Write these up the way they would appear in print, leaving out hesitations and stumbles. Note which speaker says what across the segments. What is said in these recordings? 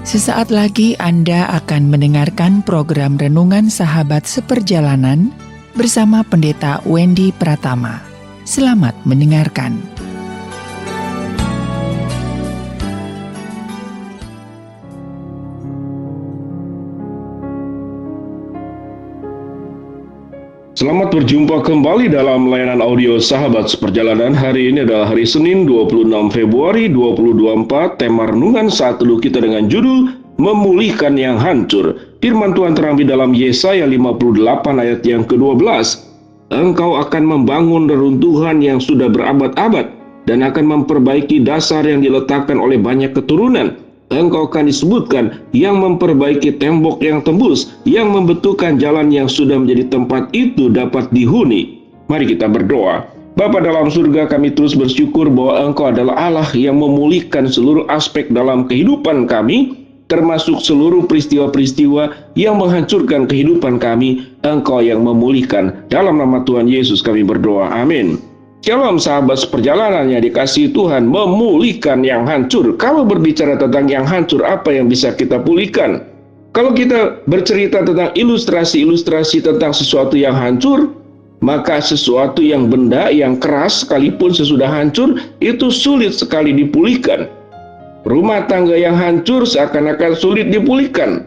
Speaker 1: Sesaat lagi Anda akan mendengarkan program Renungan Sahabat Seperjalanan bersama Pendeta Wendy Pratama. Selamat mendengarkan.
Speaker 2: Selamat berjumpa kembali dalam layanan audio Sahabat Seperjalanan. Hari ini adalah hari Senin 26 Februari 2024. Tema renungan saat teduh kita dengan judul Memulihkan yang Hancur. Firman Tuhan terambil dalam Yesaya 58 ayat yang ke-12. Engkau akan membangun reruntuhan yang sudah berabad-abad dan akan memperbaiki dasar yang diletakkan oleh banyak keturunan. Engkau akan disebutkan yang memperbaiki tembok yang tembus, yang membetulkan jalan yang sudah menjadi tempat itu dapat dihuni. Mari kita berdoa. Bapa dalam surga, kami terus bersyukur bahwa Engkau adalah Allah yang memulihkan seluruh aspek dalam kehidupan kami, termasuk seluruh peristiwa-peristiwa yang menghancurkan kehidupan kami. Engkau yang memulihkan. Dalam nama Tuhan Yesus kami berdoa. Amin. Shalom sahabat seperjalanan yang dikasihi Tuhan, memulihkan yang hancur. Kalau berbicara tentang yang hancur, apa yang bisa kita pulihkan? Kalau kita bercerita tentang ilustrasi-ilustrasi tentang sesuatu yang hancur, maka sesuatu yang benda yang keras sekalipun sesudah hancur, itu sulit sekali dipulihkan. Rumah tangga yang hancur seakan-akan sulit dipulihkan.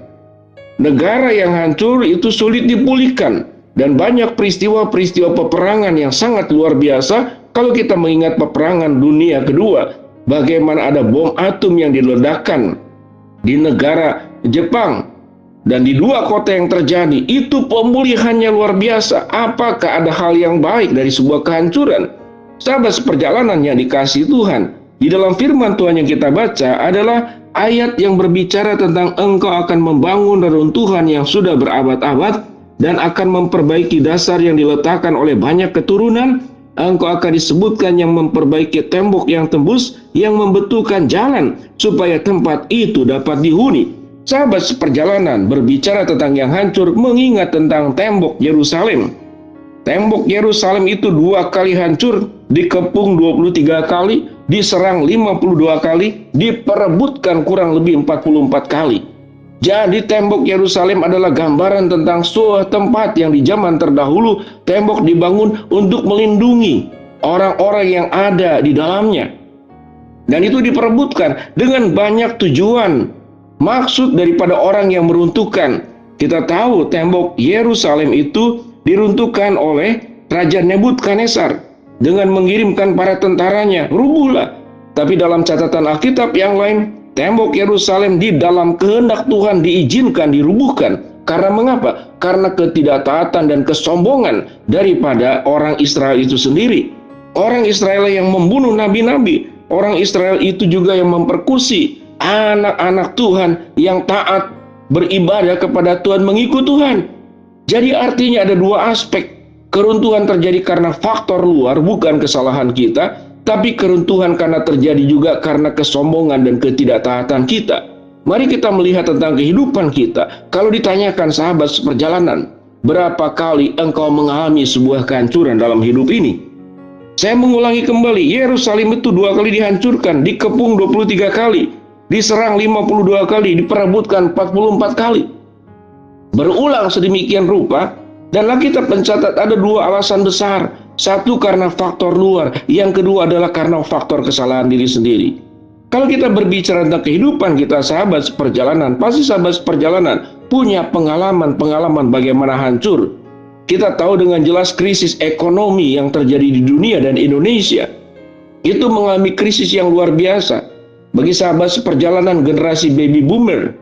Speaker 2: Negara yang hancur itu sulit dipulihkan. Dan banyak peristiwa-peristiwa peperangan yang sangat luar biasa. Kalau kita mengingat peperangan dunia kedua, bagaimana ada bom atom yang diledakkan di negara Jepang dan di dua kota yang terjadi, itu pemulihannya luar biasa. Apakah ada hal yang baik dari sebuah kehancuran? Sahabat seperjalanan yang dikasihi Tuhan, di dalam firman Tuhan yang kita baca adalah ayat yang berbicara tentang Engkau akan membangun reruntuhan yang sudah berabad-abad dan akan memperbaiki dasar yang diletakkan oleh banyak keturunan. Engkau akan disebutkan yang memperbaiki tembok yang tembus, yang membetulkan jalan supaya tempat itu dapat dihuni. Sahabat seperjalanan, berbicara tentang yang hancur, mengingat tentang tembok Yerusalem. Tembok Yerusalem itu 2 kali hancur, dikepung 23 kali, diserang 52 kali, diperebutkan kurang lebih 44 kali. Jadi tembok Yerusalem adalah gambaran tentang sebuah tempat yang di zaman terdahulu tembok dibangun untuk melindungi orang-orang yang ada di dalamnya. Dan itu diperebutkan dengan banyak tujuan, maksud daripada orang yang meruntuhkan. Kita tahu tembok Yerusalem itu diruntuhkan oleh Raja Nebukadnezar dengan mengirimkan para tentaranya, rubuhlah. Tapi dalam catatan Alkitab yang lain, tembok Yerusalem di dalam kehendak Tuhan diizinkan dirubuhkan. Karena mengapa? Karena ketidaktaatan dan kesombongan daripada orang Israel itu sendiri. Orang Israel yang membunuh nabi-nabi. Orang Israel itu juga yang mempersekusi anak-anak Tuhan yang taat beribadah kepada Tuhan, mengikut Tuhan. Jadi artinya ada dua aspek. Keruntuhan terjadi karena faktor luar, bukan kesalahan kita, tapi keruntuhan karena terjadi juga karena kesombongan dan ketidaktaatan kita. Mari kita melihat tentang kehidupan kita. Kalau ditanyakan sahabat seperjalanan, berapa kali engkau mengalami sebuah kehancuran dalam hidup ini? Saya mengulangi kembali, Yerusalem itu 2 kali dihancurkan, dikepung 23 kali, diserang 52 kali, diperebutkan 44 kali. Berulang sedemikian rupa, dan Alkitab mencatat ada 2 alasan besar. Satu karena faktor luar, yang kedua adalah karena faktor kesalahan diri sendiri. Kalau kita berbicara tentang kehidupan kita sahabat seperjalanan, pasti sahabat seperjalanan punya pengalaman bagaimana hancur. Kita tahu dengan jelas krisis ekonomi yang terjadi di dunia dan Indonesia. Itu mengalami krisis yang luar biasa. Bagi sahabat seperjalanan generasi baby boomer,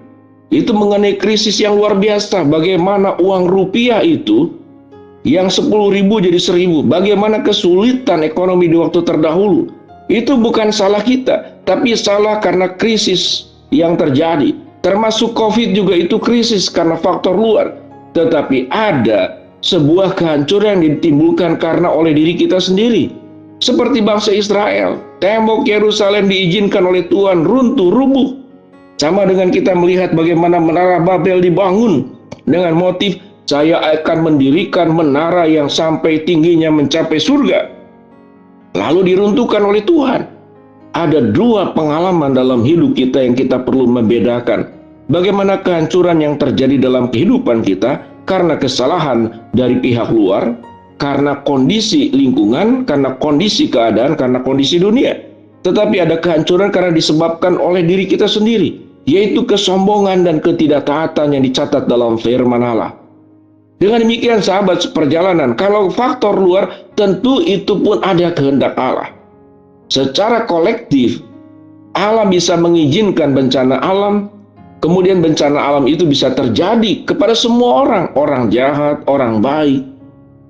Speaker 2: itu mengenai krisis yang luar biasa. Bagaimana uang rupiah itu yang 10.000 jadi 1.000. Bagaimana kesulitan ekonomi di waktu terdahulu. Itu bukan salah kita, tapi salah karena krisis yang terjadi. Termasuk COVID juga itu krisis karena faktor luar. Tetapi ada sebuah kehancuran yang ditimbulkan karena oleh diri kita sendiri. Seperti bangsa Israel, tembok Yerusalem diizinkan oleh Tuhan runtuh, rubuh. Sama dengan kita melihat bagaimana menara Babel dibangun dengan motif saya akan mendirikan menara yang sampai tingginya mencapai surga. Lalu diruntuhkan oleh Tuhan. Ada 2 pengalaman dalam hidup kita yang kita perlu membedakan. bagaimana kehancuran yang terjadi dalam kehidupan kita karena kesalahan dari pihak luar, karena kondisi lingkungan, karena kondisi keadaan, karena kondisi dunia. Tetapi ada kehancuran karena disebabkan oleh diri kita sendiri, yaitu kesombongan dan ketidaktaatan yang dicatat dalam firman Allah. Dengan demikian sahabat seperjalanan, kalau faktor luar tentu itu pun ada kehendak Allah. Secara kolektif, Allah bisa mengizinkan bencana alam, kemudian bencana alam itu bisa terjadi kepada semua orang, orang jahat, orang baik,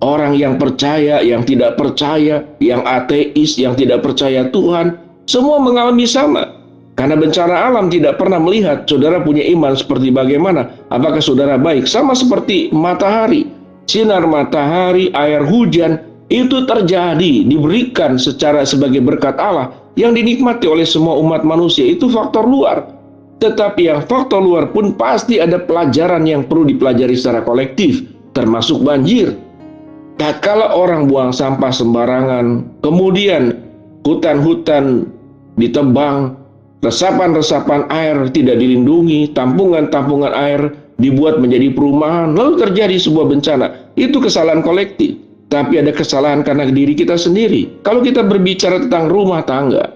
Speaker 2: orang yang percaya, yang tidak percaya, yang ateis, yang tidak percaya Tuhan, semua mengalami sama. Karena bencana alam tidak pernah melihat saudara punya iman seperti bagaimana. Apakah saudara baik? Sama seperti matahari. Sinar matahari, air hujan, itu terjadi, diberikan secara sebagai berkat Allah yang dinikmati oleh semua umat manusia. Itu faktor luar. Tetapi yang faktor luar pun pasti ada pelajaran yang perlu dipelajari secara kolektif, termasuk banjir. Tatkala orang buang sampah sembarangan, kemudian hutan-hutan ditebang, resapan-resapan air tidak dilindungi, tampungan-tampungan air dibuat menjadi perumahan, lalu terjadi sebuah bencana. Itu kesalahan kolektif, tapi ada kesalahan karena diri kita sendiri. Kalau kita berbicara tentang rumah tangga,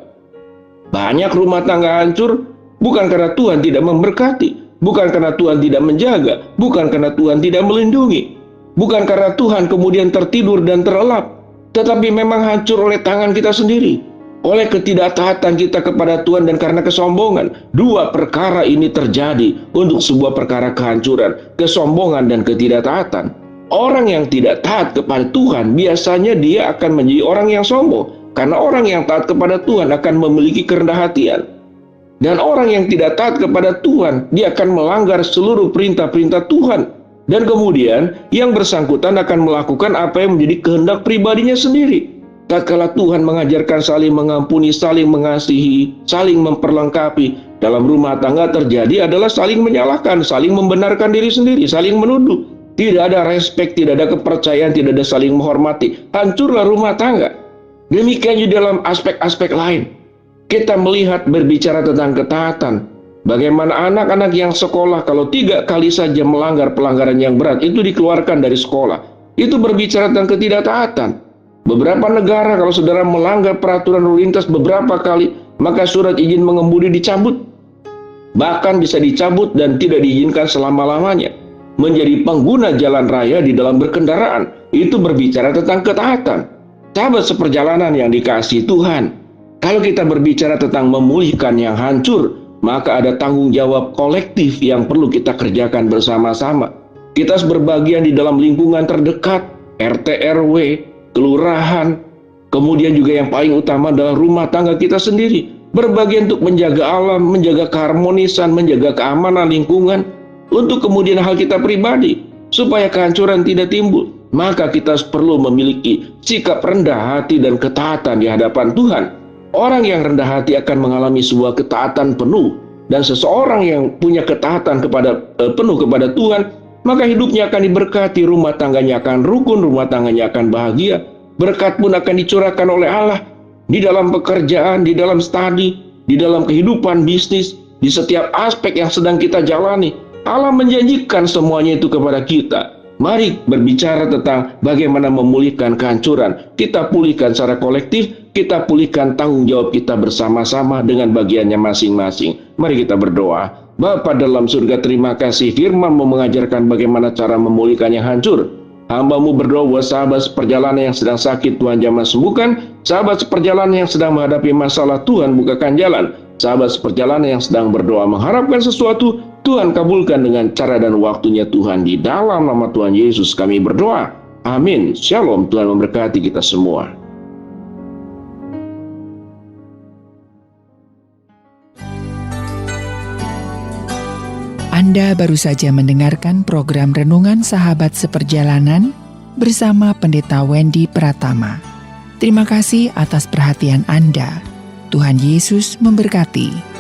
Speaker 2: banyak rumah tangga hancur bukan karena Tuhan tidak memberkati, bukan karena Tuhan tidak menjaga, bukan karena Tuhan tidak melindungi, bukan karena Tuhan kemudian tertidur dan terlelap, tetapi memang hancur oleh tangan kita sendiri, oleh ketidaktaatan kita kepada Tuhan dan karena kesombongan. Dua perkara ini terjadi untuk sebuah perkara kehancuran, kesombongan dan ketidaktaatan. Orang yang tidak taat kepada Tuhan biasanya dia akan menjadi orang yang sombong, karena orang yang taat kepada Tuhan akan memiliki kerendahan hatian. Dan orang yang tidak taat kepada Tuhan, dia akan melanggar seluruh perintah-perintah Tuhan. Dan kemudian yang bersangkutan akan melakukan apa yang menjadi kehendak pribadinya sendiri. Tatkala Tuhan mengajarkan saling mengampuni, saling mengasihi, saling memperlengkapi, dalam rumah tangga terjadi adalah saling menyalahkan, saling membenarkan diri sendiri, saling menuduh. Tidak ada respek, tidak ada kepercayaan, tidak ada saling menghormati. Hancurlah rumah tangga. Demikian juga dalam aspek-aspek lain. Kita melihat berbicara tentang ketaatan. Bagaimana anak-anak yang sekolah kalau 3 kali saja melanggar pelanggaran yang berat, itu dikeluarkan dari sekolah. Itu berbicara tentang ketidaktaatan. Beberapa negara kalau saudara melanggar peraturan lalu lintas beberapa kali, maka surat izin mengemudi dicabut. Bahkan bisa dicabut dan tidak diizinkan selama-lamanya. Menjadi pengguna jalan raya di dalam berkendaraan, itu berbicara tentang ketaatan. Sahabat seperjalanan yang dikasihi Tuhan, kalau kita berbicara tentang memulihkan yang hancur, maka ada tanggung jawab kolektif yang perlu kita kerjakan bersama-sama. Kita berbagian di dalam lingkungan terdekat, RT RW, kelurahan, kemudian juga yang paling utama adalah rumah tangga kita sendiri. Berbagian untuk menjaga alam, menjaga keharmonisan, menjaga keamanan lingkungan, untuk kemudian hal kita pribadi, supaya kehancuran tidak timbul. Maka kita perlu memiliki sikap rendah hati dan ketaatan di hadapan Tuhan. Orang yang rendah hati akan mengalami sebuah ketaatan penuh, dan seseorang yang punya ketaatan penuh kepada Tuhan, maka hidupnya akan diberkati, rumah tangganya akan rukun, rumah tangganya akan bahagia. Berkat pun akan dicurahkan oleh Allah di dalam pekerjaan, di dalam studi, di dalam kehidupan bisnis, di setiap aspek yang sedang kita jalani. Allah menjanjikan semuanya itu kepada kita. Mari berbicara tentang bagaimana memulihkan kehancuran. Kita pulihkan secara kolektif, kita pulihkan tanggung jawab kita bersama-sama dengan bagiannya masing-masing. Mari kita berdoa. Bapa dalam surga, terima kasih firman-Mu mengajarkan bagaimana cara memulihkan yang hancur. Hamba-Mu berdoa buat sahabat seperjalanan yang sedang sakit, Tuhan jamah sembuhkan. Sahabat seperjalanan yang sedang menghadapi masalah, Tuhan bukakan jalan. Sahabat seperjalanan yang sedang berdoa mengharapkan sesuatu, Tuhan kabulkan dengan cara dan waktunya Tuhan. Di dalam nama Tuhan Yesus kami berdoa. Amin. Shalom. Tuhan memberkati kita semua.
Speaker 1: Anda baru saja mendengarkan program Renungan Sahabat Seperjalanan bersama Pendeta Wendy Pratama. Terima kasih atas perhatian Anda. Tuhan Yesus memberkati.